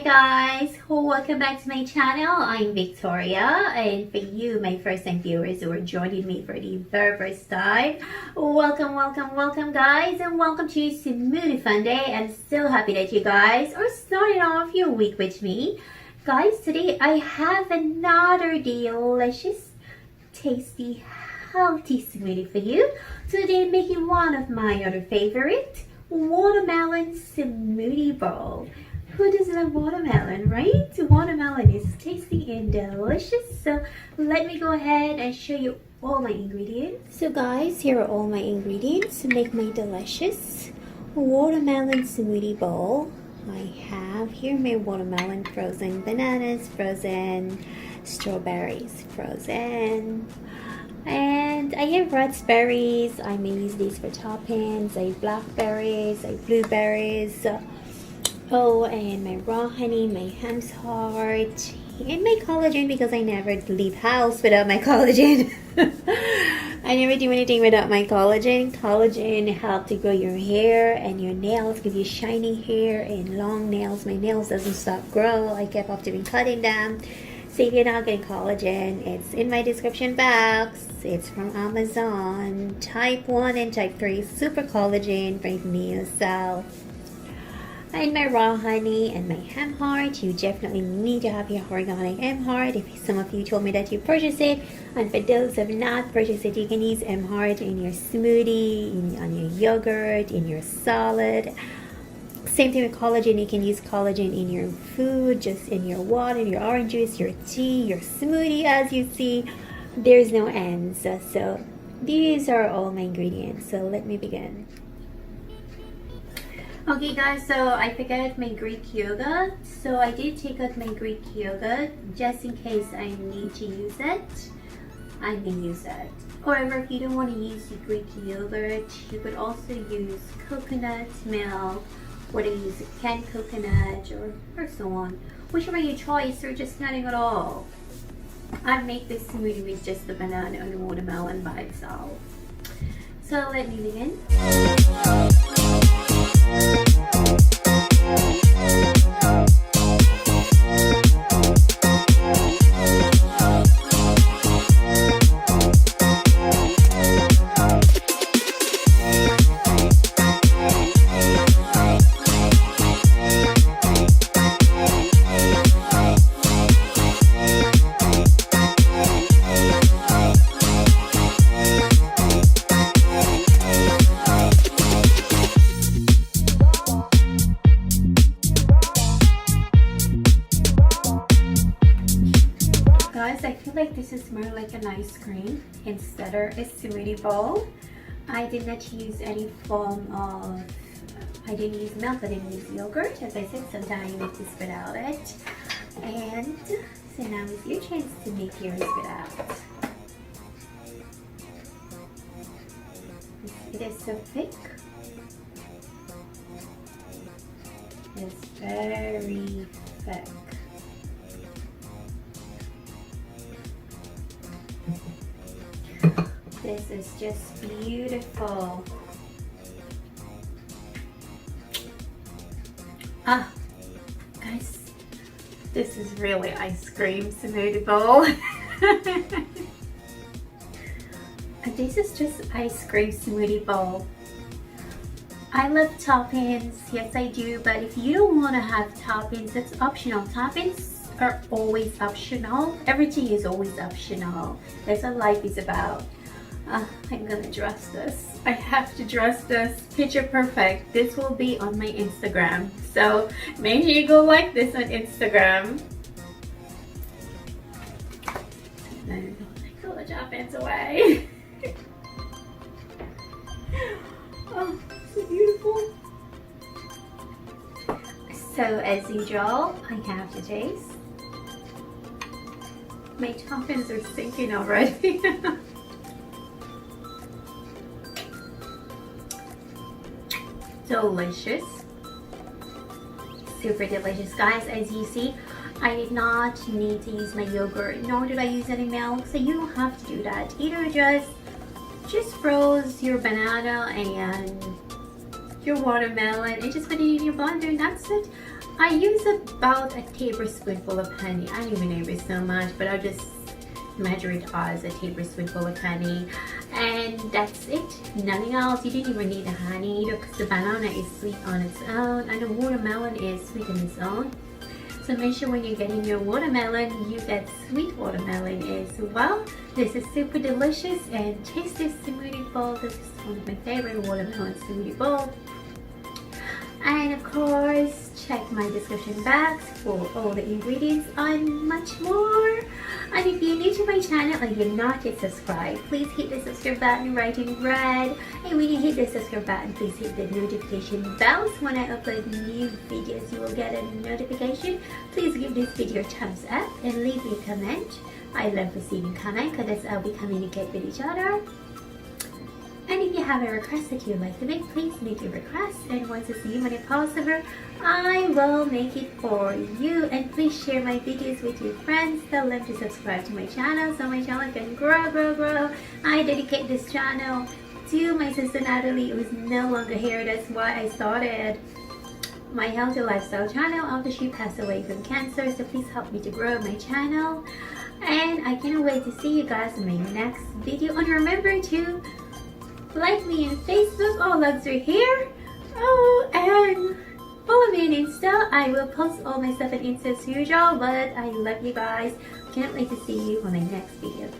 guys, welcome back to my channel. I'm Victoria, and for you, my first time viewers who are joining me for the very first time, welcome guys, and welcome to Smoothie Fun Day. I'm so happy that you guys are starting off your week with me. Guys, today I have another delicious, tasty, healthy smoothie for you. Today I'm making one of my other favorite, watermelon smoothie bowl. Who does love watermelon, right? Watermelon is tasty and delicious. So let me go ahead and show you all my ingredients. So guys, here are all my ingredients to make my delicious watermelon smoothie bowl. I have here my watermelon, frozen bananas, frozen strawberries, frozen. And I have raspberries. I may use these for toppings. I have blackberries, I have blueberries. Oh, and my raw honey, my hem's heart, and my collagen, because I never leave house without my collagen. I never do anything without my collagen. Collagen helps to grow your hair and your nails, give you shiny hair and long nails. My nails doesn't stop grow. I kept on doing cutting them. So if you're not getting collagen, it's in my description box. It's from Amazon. Type 1 and type 3 super collagen from me yourself. And my raw honey and my hemp heart. You definitely need to have your organic hemp heart. If some of you told me that you purchased it, and for those who have not purchased it, you can use hemp heart in your smoothie, on your yogurt, in your salad. Same thing with collagen. You can use collagen in your food, just in your water, your orange juice, your tea, your smoothie. As you see, there's no ends. So these are all my ingredients. So let me begin. Okay guys, so I forgot my Greek yogurt. So I did take out my Greek yogurt just in case I need to use it. I can use it. However, if you don't want to use the Greek yogurt, you could also use coconut milk, whether you use canned coconut or so on. Whichever your choice, or just nothing at all. I make this smoothie with just the banana and the watermelon by itself. So let me begin. Guys, I feel like this is more like an ice cream instead of a smoothie bowl. I did not use any form of, I didn't use milk, I didn't use yogurt. As I said, sometimes you make this without it. And so now is your chance to make yours without. It is so thick. It's very thick. This is just beautiful. Ah, guys, this is really ice cream smoothie bowl. This is just ice cream smoothie bowl. I love toppings, yes I do, but if you don't want to have toppings, that's optional. Toppings are always optional. Everything is always optional. That's what life is about. I'm gonna dress this. I have to dress this picture perfect. This will be on my Instagram. So make sure you go like this on Instagram. And pull the toppings away. Oh, so beautiful. So as usual, I have to taste. My toppings are sinking already. Delicious, super delicious, guys. As you see, I did not need to use my yogurt, nor did I use any milk, so you don't have to do that. Either just froze your banana and your watermelon and just put it in your blender, and that's it. I use about a tablespoonful of honey. I don't even know if it's so much, but I'll just measure it as a tablespoonful of honey, and that's it. Nothing else. You don't even need the honey because the banana is sweet on its own and the watermelon is sweet on its own. So make sure when you're getting your watermelon, you get sweet watermelon as well. This is super delicious and tasty smoothie bowl. This is one of my favorite watermelon smoothie bowl. And of course, check my description box for all the ingredients and much more. And if you're new to my channel and you're not yet subscribed, please hit the subscribe button right in red. And when you hit the subscribe button, please hit the notification bells. When I upload new videos, you will get a notification. Please give this video a thumbs up and leave me a comment. I love receiving comments because that's how we communicate with each other. And if you have a request that you'd like to make, please make your request. And once it's humanly possible, I will make it for you. And please share my videos with your friends. Tell them to subscribe to my channel so my channel can grow. I dedicate this channel to my sister Natalie, who is no longer here. That's why I started my healthy lifestyle channel after she passed away from cancer. So please help me to grow my channel. And I cannot wait to see you guys in my next video. And remember to like me on Facebook, all luxury here. Oh, and follow me on Insta. I will post all my stuff on Insta as usual, but I love you guys. Can't wait to see you on my next video.